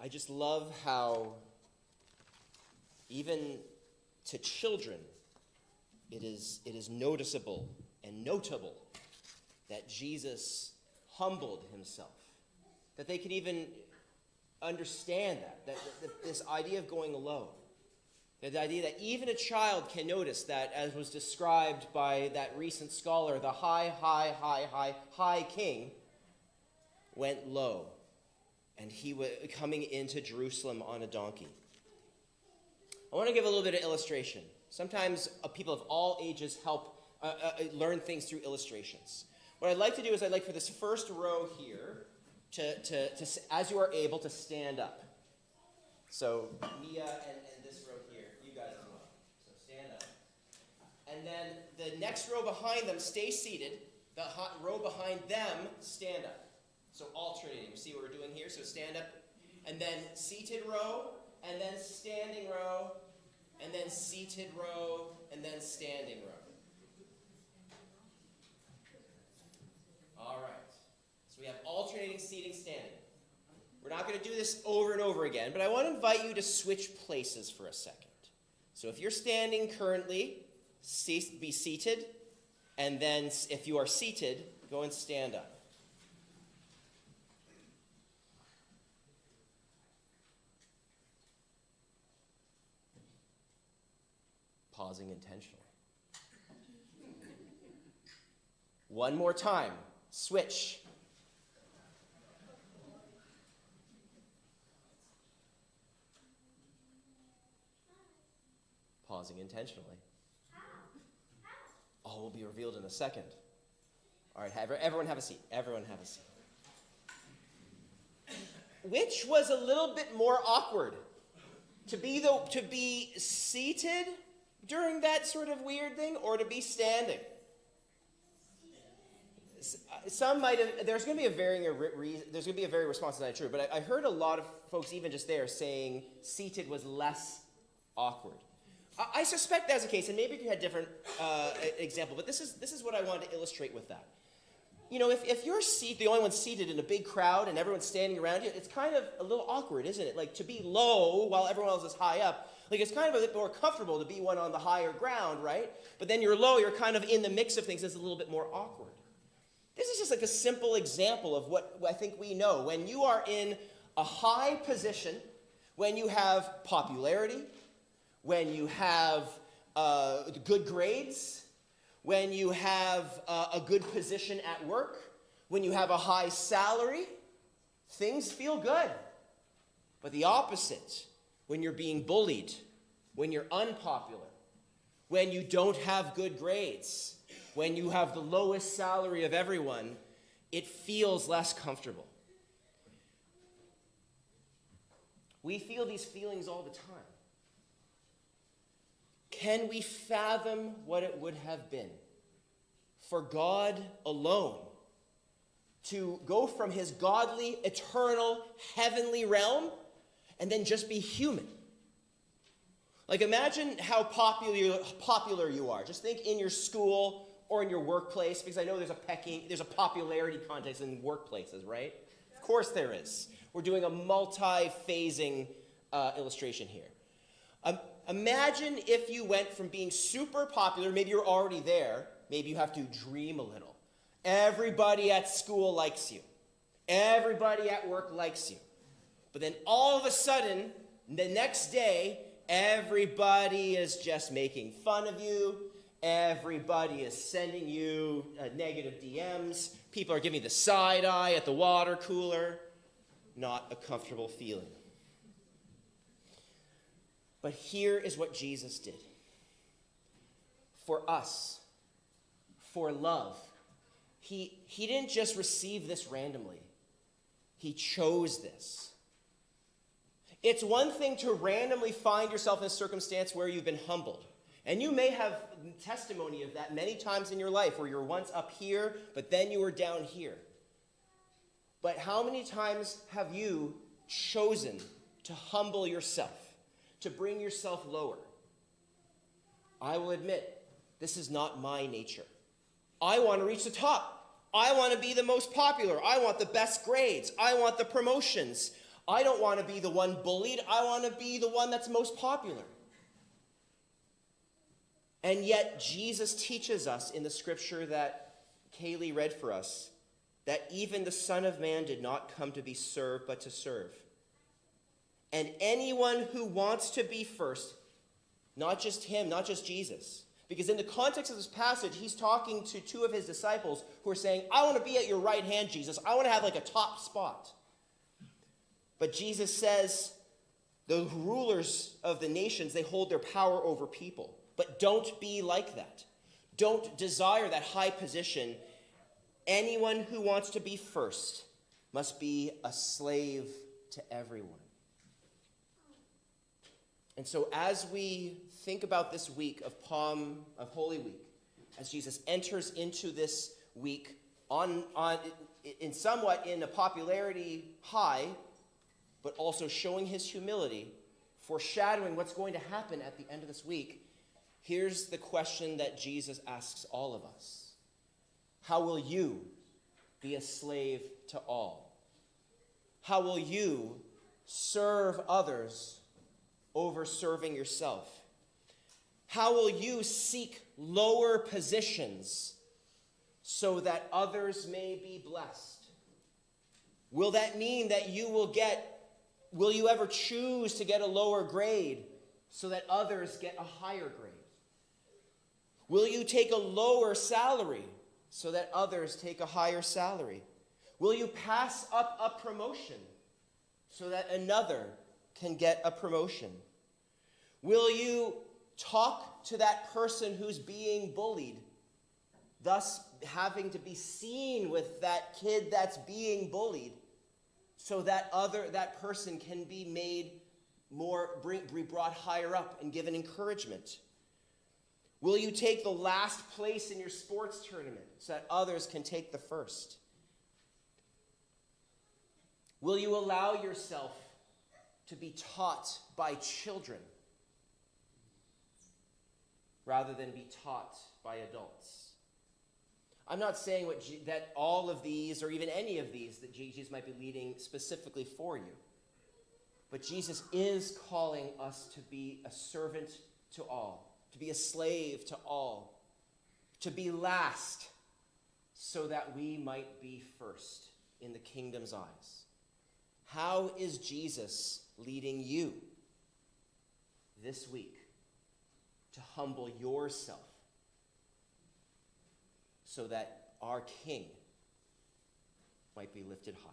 I just love how even to children it is noticeable and notable that Jesus humbled himself, that they can even understand that this idea of going low, that the idea that even a child can notice that, as was described by that recent scholar, the high king went low, and he was coming into Jerusalem on a donkey. I want to give a little bit of illustration. Sometimes people of all ages help learn things through illustrations. What I'd like to do is I'd like for this first row here to as you are able, to stand up. So Mia and this row here, you guys as well. So stand up. And then the next row behind them, stay seated. The row behind them, stand up. So alternating. You see what we're doing here? So stand up, and then seated row, and then standing row, and then seated row, and then standing row. All right. So we have alternating seating, standing. We're not going to do this over and over again, but I want to invite you to switch places for a second. So if you're standing currently, be seated, and then if you are seated, go and stand up. Pausing intentionally. One more time. Switch. Pausing intentionally. All will be revealed in a second. All right, everyone have a seat. Everyone have a seat. Which was a little bit more awkward? To be seated during that sort of weird thing, or to be standing? Some might have. There's going to be a varying reason. There's going to be a very response to that true. But I heard a lot of folks, even just there, saying seated was less awkward. I suspect that's the case, and maybe you had different example. But this is what I wanted to illustrate with that. You know, if you're the only one seated in a big crowd and everyone's standing around you, it's kind of a little awkward, isn't it? Like, to be low while everyone else is high up. Like, it's kind of a bit more comfortable to be one on the higher ground, right? But then you're low, you're kind of in the mix of things. It's a little bit more awkward. This is just like a simple example of what I think we know. When you are in a high position, when you have popularity, when you have good grades, when you have a good position at work, when you have a high salary, things feel good. But the opposite, when you're being bullied, when you're unpopular, when you don't have good grades, when you have the lowest salary of everyone, it feels less comfortable. We feel these feelings all the time. Can we fathom what it would have been for God alone to go from his godly, eternal, heavenly realm and then just be human? Like, imagine how popular you are. Just think in your school or in your workplace, because I know there's a popularity contest in workplaces, right? Of course there is. We're doing a multi-phasing illustration here. Imagine if you went from being super popular, maybe you're already there, maybe you have to dream a little. Everybody at school likes you. Everybody at work likes you. But then all of a sudden, the next day, everybody is just making fun of you. Everybody is sending you negative DMs. People are giving you the side eye at the water cooler. Not a comfortable feeling. But here is what Jesus did. For us, for love, he didn't just receive this randomly. He chose this. It's one thing to randomly find yourself in a circumstance where you've been humbled. And you may have testimony of that many times in your life, where you're once up here, but then you were down here. But how many times have you chosen to humble yourself, to bring yourself lower? I will admit, this is not my nature. I want to reach the top. I want to be the most popular. I want the best grades. I want the promotions. I don't want to be the one bullied. I want to be the one that's most popular. And yet, Jesus teaches us in the scripture that Kaylee read for us that even the Son of Man did not come to be served, but to serve. And anyone who wants to be first, not just him, not just Jesus, because in the context of this passage, he's talking to two of his disciples who are saying, I want to be at your right hand, Jesus. I want to have like a top spot. But Jesus says, the rulers of the nations, they hold their power over people. But don't be like that. Don't desire that high position. Anyone who wants to be first must be a slave to everyone. And so as we think about this week of Holy Week, as Jesus enters into this week somewhat in a popularity high, but also showing his humility, foreshadowing what's going to happen at the end of this week, here's the question that Jesus asks all of us. How will you be a slave to all? How will you serve others over serving yourself? How will you seek lower positions so that others may be blessed? Will that mean that will you ever choose to get a lower grade so that others get a higher grade? Will you take a lower salary so that others take a higher salary? Will you pass up a promotion so that another can get a promotion? Will you talk to that person who's being bullied, thus having to be seen with that kid that's being bullied, so that that person can be made be brought higher up and given encouragement? Will you take the last place in your sports tournament so that others can take the first? Will you allow yourself to be taught by children rather than be taught by adults? I'm not saying that all of these, or even any of these, that Jesus might be leading specifically for you. But Jesus is calling us to be a servant to all, to be a slave to all, to be last so that we might be first in the kingdom's eyes. How is Jesus leading you this week to humble yourself so that our King might be lifted high?